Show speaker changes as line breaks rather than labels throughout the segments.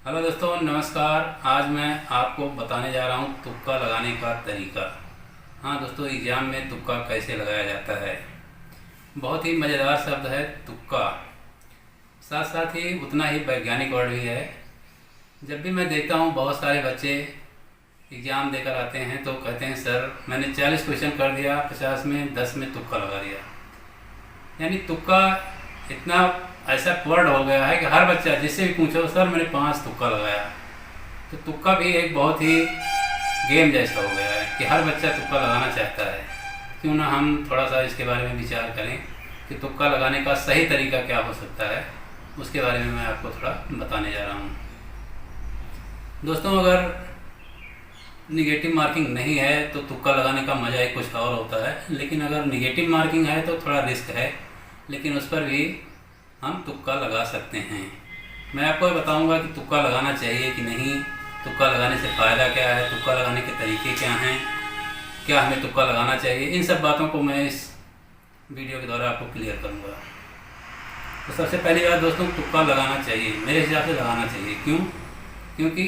Hello दोस्तों, नमस्कार। आज मैं आपको बताने जा रहा हूँ तुक्का लगाने का तरीका। हाँ दोस्तों, एग्ज़ाम में तुक्का कैसे लगाया जाता है। बहुत ही मज़ेदार शब्द है तुक्का, साथ साथ ही उतना ही वैज्ञानिक वर्ड भी है। जब भी मैं देखता हूँ बहुत सारे बच्चे एग्ज़ाम देकर आते हैं तो कहते हैं सर मैंने 40 क्वेश्चन कर दिया, 50 में 10 में तुक्का लगा दिया। यानी तुक्का इतना ऐसा वर्ड हो गया है कि हर बच्चा जिससे भी पूछो सर मैंने 5 तुक्का लगाया। तो तुक्का भी एक बहुत ही गेम जैसा हो गया है कि हर बच्चा तुक्का लगाना चाहता है। क्यों ना हम थोड़ा सा इसके बारे में विचार करें कि तुक्का लगाने का सही तरीका क्या हो सकता है, उसके बारे में मैं आपको थोड़ा बताने जा रहा हूँ। दोस्तों, अगर निगेटिव मार्किंग नहीं है तो तुक्का लगाने का मज़ा ही कुछ और होता है, लेकिन अगर निगेटिव मार्किंग है तो थोड़ा रिस्क है, लेकिन उस पर भी हम तुक्का लगा सकते हैं। मैं आपको बताऊंगा कि तुक्का लगाना चाहिए कि नहीं, तुक्का लगाने से फ़ायदा क्या है, तुक्का लगाने के तरीके क्या हैं, क्या हमें तुक्का लगाना चाहिए। इन सब बातों को मैं इस वीडियो के द्वारा आपको क्लियर करूंगा। तो सबसे पहली बात दोस्तों, तुक्का लगाना चाहिए, मेरे हिसाब से लगाना चाहिए। क्यों? क्योंकि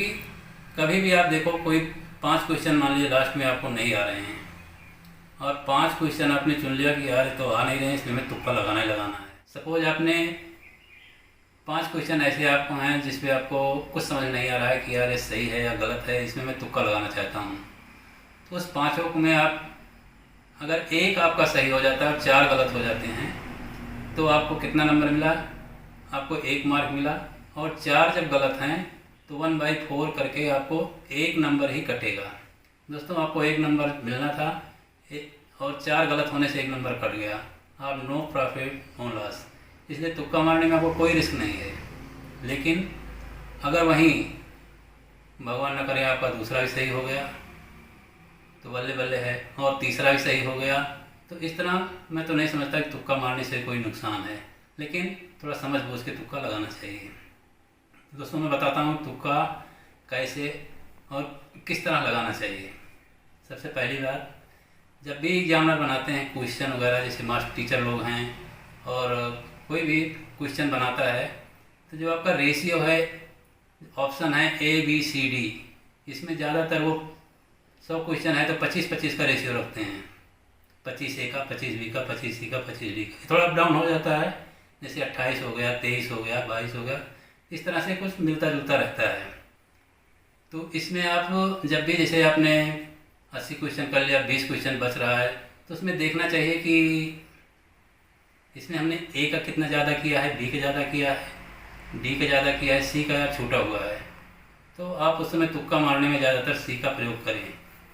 कभी भी आप देखो कोई 5 क्वेश्चन मान लीजिए लास्ट में आपको नहीं आ रहे हैं और 5 क्वेश्चन आपने चुन लिया कि यार ये तो आ नहीं रहे हैं, इसमें हमें तुक्का लगाना ही लगाना है। सपोज आपने 5 क्वेश्चन ऐसे आपको हैं जिसपे आपको कुछ समझ नहीं आ रहा है कि यार ये सही है या गलत है, इसमें मैं तुक्का लगाना चाहता हूँ। तो उस 5 में आप अगर एक आपका सही हो जाता है और 4 गलत हो जाते हैं तो आपको कितना नंबर मिला? आपको 1 मार्क मिला। और 4 जब गलत हैं तो 1/4 करके आपको 1 नंबर ही कटेगा। दोस्तों, आपको 1 नंबर मिलना था और 4 गलत होने से 1 नंबर कट गया। आप नो प्रॉफिट नो लॉस, इसलिए तुक्का मारने में आपको कोई रिस्क नहीं है। लेकिन अगर वहीं भगवान न करे आपका दूसरा भी सही हो गया तो बल्ले बल्ले है, और तीसरा भी सही हो गया, तो इस तरह मैं तो नहीं समझता कि तुक्का मारने से कोई नुकसान है, लेकिन थोड़ा समझ बूझ के तुक्का लगाना चाहिए। दोस्तों, मैं बताता हूँ तुक्का कैसे और किस तरह लगाना चाहिए। सबसे पहली बात, जब भी एग्जामिनर बनाते हैं क्वेश्चन वगैरह, जैसे मास्टर टीचर लोग हैं और कोई भी क्वेश्चन बनाता है, तो जो आपका रेशियो है, ऑप्शन है ABCD, इसमें ज़्यादातर वो 100 क्वेश्चन है तो 25-25 का रेशियो रखते हैं। 25A का, 25B का, 25C का, 25D का। थोड़ा अप डाउन हो जाता है, जैसे 28 हो गया, 23 हो गया, 22 हो गया, इस तरह से कुछ मिलता जुलता रहता है। तो इसमें आप जब भी जैसे आपने 80 क्वेश्चन कर लिया, 20 क्वेश्चन बच रहा है, तो उसमें देखना चाहिए कि इसमें हमने A का कितना ज़्यादा किया है, B का ज़्यादा किया है, D का ज़्यादा किया है, C का छूटा हुआ है। तो आप उस समय तुक्का मारने में ज़्यादातर C का प्रयोग करें,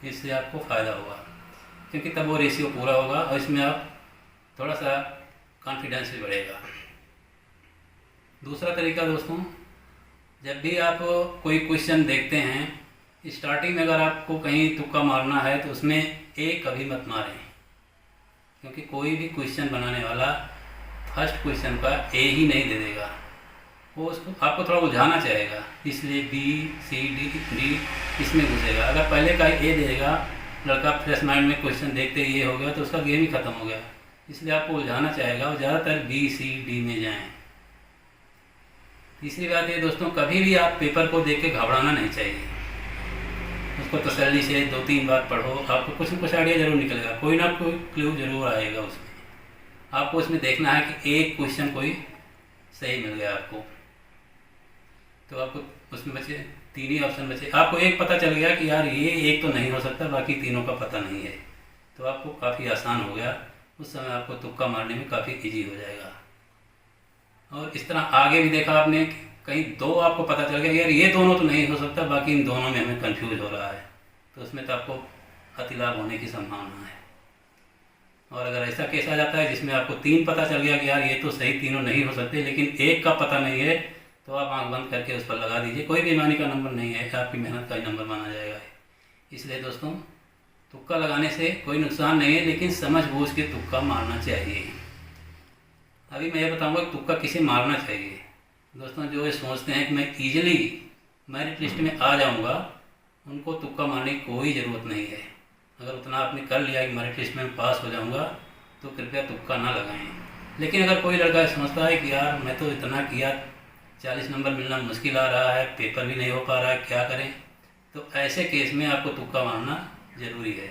इससे आपको फ़ायदा होगा, क्योंकि तब वो रेशियो पूरा होगा और इसमें आप थोड़ा सा कॉन्फिडेंस भी बढ़ेगा। दूसरा तरीका दोस्तों, जब भी आप कोई क्वेश्चन देखते हैं, स्टार्टिंग में अगर आपको कहीं तुक्का मारना है तो उसमें A कभी मत मारें, क्योंकि कोई भी क्वेश्चन बनाने वाला फर्स्ट क्वेश्चन का A ही नहीं दे देगा, वो उसको आपको थोड़ा उलझाना चाहेगा, इसलिए B, C, D इसमें घुसेगा। अगर पहले का A देगा, लड़का फ्रेश माइंड में क्वेश्चन देखते ये हो गया तो उसका गेम ही खत्म हो गया, इसलिए आपको उलझाना चाहेगा और ज़्यादातर B, C, D में जाएँ। तीसरी बात ये दोस्तों, कभी भी आप पेपर को देख के घबराना नहीं चाहिए, उसको तसल्ली से 2-3 बार पढ़ो, आपको कुछ न कुछ आइडिया जरूर निकलेगा, कोई ना कोई क्लू जरूर आएगा उसमें। आपको उसमें देखना है कि एक क्वेश्चन कोई सही मिल गया आपको, तो आपको उसमें बचे 3 ही ऑप्शन बचे, आपको एक पता चल गया कि यार ये एक तो नहीं हो सकता, बाकी तीनों का पता नहीं है, तो आपको काफ़ी आसान हो गया। उस समय आपको तुक्का मारने में काफ़ी ईजी हो जाएगा। और इस तरह आगे भी देखा आपने, कहीं 2 आपको पता चल गया यार ये दोनों तो नहीं हो सकता, बाकी इन दोनों में हमें कंफ्यूज हो रहा है, तो उसमें तो आपको अतिलाभ होने की संभावना है। और अगर ऐसा केस आ जाता है जिसमें आपको 3 पता चल गया कि यार ये तो सही तीनों नहीं हो सकते, लेकिन एक का पता नहीं है, तो आप आंख बंद करके उस पर लगा दीजिए, कोई बेईमानी का नंबर नहीं है, आपकी मेहनत का ही नंबर माना जाएगा। इसलिए दोस्तों, तुक्का लगाने से कोई नुकसान नहीं है, लेकिन समझ बूझ के तुक्का मारना चाहिए। अभी मैं ये बताऊंगा कि तुक्का किसे मारना चाहिए। दोस्तों, जो ये सोचते हैं कि मैं ईजिली मेरिट लिस्ट में आ जाऊंगा, उनको तुक्का मारने की कोई ज़रूरत नहीं है। अगर उतना आपने कर लिया कि मेरिट लिस्ट में पास हो जाऊंगा, तो कृपया तुक्का ना लगाएं। लेकिन अगर कोई लड़का समझता है कि यार मैं तो इतना किया 40 नंबर मिलना मुश्किल आ रहा है, पेपर भी नहीं हो पा रहा है, क्या करें। तो ऐसे केस में आपको तुक्का मारना ज़रूरी है,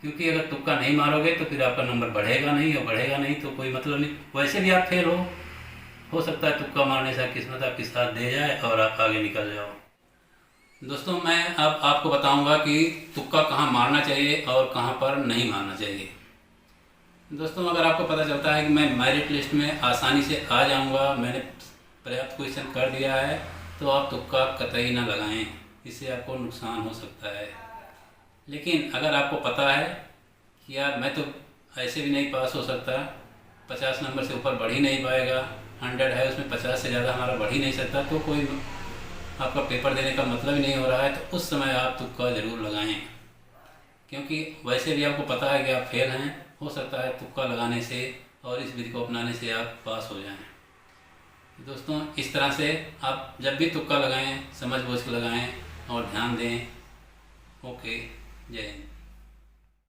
क्योंकि अगर तुक्का नहीं मारोगे तो फिर आपका नंबर बढ़ेगा नहीं, और बढ़ेगा नहीं तो कोई मतलब नहीं। वैसे भी आप फेल हो सकता है तुक्का मारने से किस्मत आपकी साथ दे जाए और आप आगे निकल जाओ। दोस्तों, मैं अब आपको बताऊंगा कि तुक्का कहाँ मारना चाहिए और कहाँ पर नहीं मारना चाहिए। दोस्तों, अगर आपको पता चलता है कि मैं मेरिट लिस्ट में आसानी से आ जाऊंगा, मैंने पर्याप्त क्वेश्चन कर दिया है, तो आप तुक्का कतई ना लगाएं, इससे आपको नुकसान हो सकता है। लेकिन अगर आपको पता है कि यार मैं तो ऐसे भी नहीं पास हो सकता, 50 नंबर से ऊपर बढ़ ही नहीं पाएगा, 100 है उसमें 50 से ज़्यादा हमारा बढ़ ही नहीं सकता, तो कोई आपका पेपर देने का मतलब ही नहीं हो रहा है, तो उस समय आप तुक्का ज़रूर लगाएं, क्योंकि वैसे भी आपको पता है कि आप फेल हैं। हो सकता है तुक्का लगाने से और इस विधि को अपनाने से आप पास हो जाएं। दोस्तों, इस तरह से आप जब भी तुक्का लगाएं समझ बूझ के लगाएं और ध्यान दें। ओके, जय हिंद।